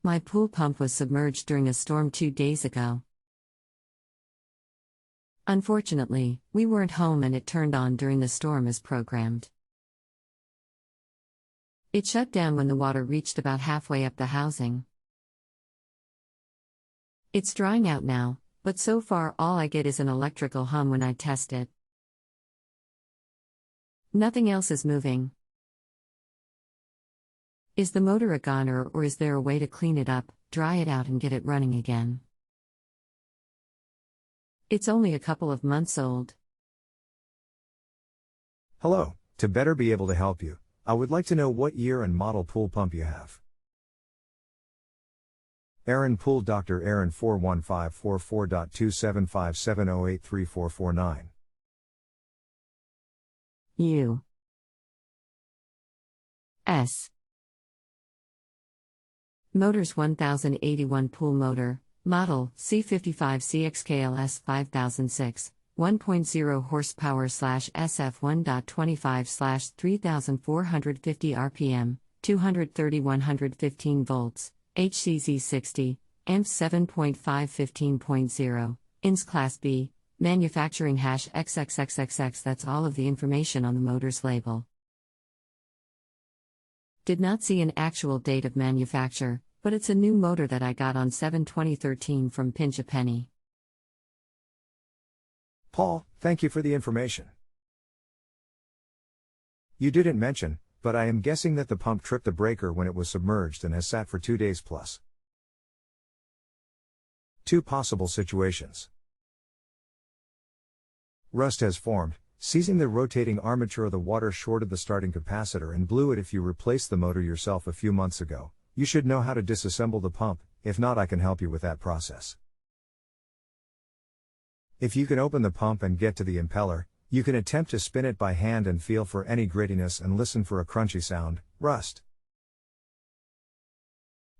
My pool pump was submerged during a storm 2 days ago. Unfortunately, we weren't home and it turned on during the storm as programmed. It shut down when the water reached about halfway up the housing. It's drying out now, but so far all I get is an electrical hum when I test it. Nothing else is moving. Is the motor a goner or is there a way to clean it up, dry it out and get it running again? It's only a couple of months old. Hello, to better be able to help you, I would like to know what year and model pool pump you have. Aaron Pool Dr. Aaron 41544.27570834449. U. S. Motors 1081 pool motor, model C55CXKLS 5006, 1.0 horsepower SF 1.25/3450 RPM, 230-115 volts, HCZ 60, amps 7.5 15.0, INS Class B, manufacturing #XXXXX. That's all of the information on the motor's label. Did not see an actual date of manufacture, but it's a new motor that I got on 7/2013 from Pinch a Penny. Paul, thank you for the information. You didn't mention, but I am guessing that the pump tripped the breaker when it was submerged and has sat for 2 days plus. Two possible situations. Rust has formed, seizing the rotating armature of the water shorted the starting capacitor and blew it. If you replaced the motor yourself a few months ago, you should know how to disassemble the pump. If not, I can help you with that process. If you can open the pump and get to the impeller, you can attempt to spin it by hand and feel for any grittiness and listen for a crunchy sound, rust.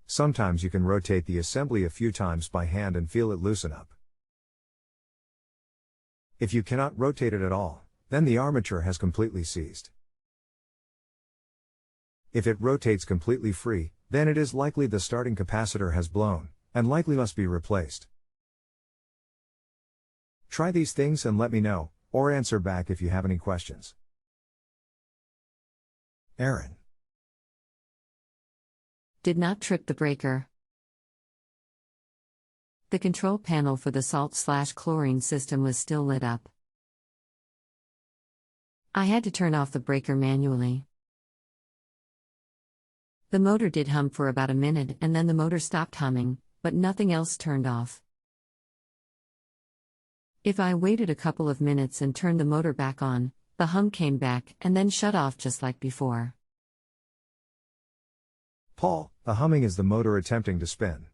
Sometimes you can rotate the assembly a few times by hand and feel it loosen up. If you cannot rotate it at all, then the armature has completely seized. If it rotates completely free, then it is likely the starting capacitor has blown, and likely must be replaced. Try these things and let me know, or answer back if you have any questions. Aaron. Did not trip the breaker. The control panel for the salt/chlorine system was still lit up. I had to turn off the breaker manually. The motor did hum for about a minute and then the motor stopped humming, but nothing else turned off. If I waited a couple of minutes and turned the motor back on, the hum came back and then shut off just like before. Paul, the humming is the motor attempting to spin.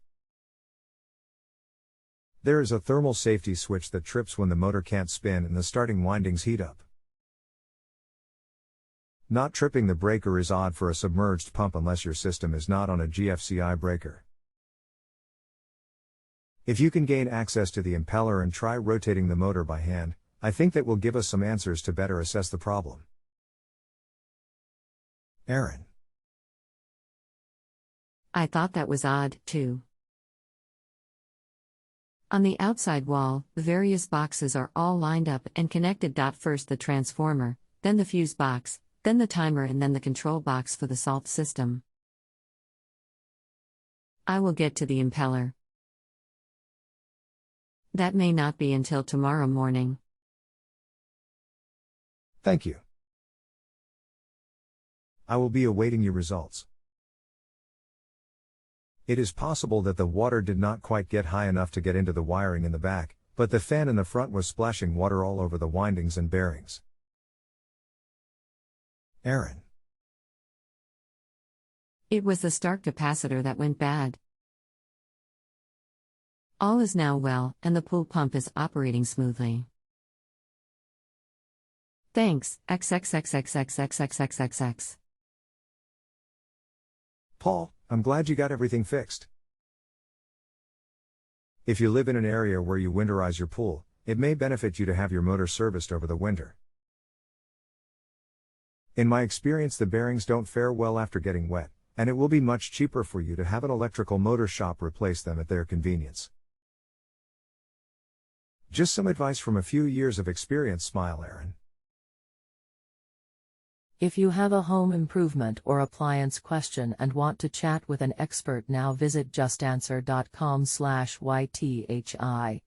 There is a thermal safety switch that trips when the motor can't spin and the starting windings heat up. Not tripping the breaker is odd for a submerged pump unless your system is not on a GFCI breaker. If you can gain access to the impeller and try rotating the motor by hand, I think that will give us some answers to better assess the problem. Aaron. I thought that was odd, too. On the outside wall, the various boxes are all lined up and connected. First the transformer, then the fuse box, then the timer and then the control box for the salt system. I will get to the impeller. That may not be until tomorrow morning. Thank you. I will be awaiting your results. It is possible that the water did not quite get high enough to get into the wiring in the back, but the fan in the front was splashing water all over the windings and bearings. Aaron. It was the start capacitor that went bad. All is now well, and the pool pump is operating smoothly. Thanks, XXXXXXXXXX. Paul, I'm glad you got everything fixed. If you live in an area where you winterize your pool, it may benefit you to have your motor serviced over the winter. In my experience, the bearings don't fare well after getting wet, And it will be much cheaper for you to have an electrical motor shop replace them at their convenience. Just some advice from a few years of experience. Smile, Aaron. If you have a home improvement or appliance question and want to chat with an expert now, visit justanswer.com/YTHI.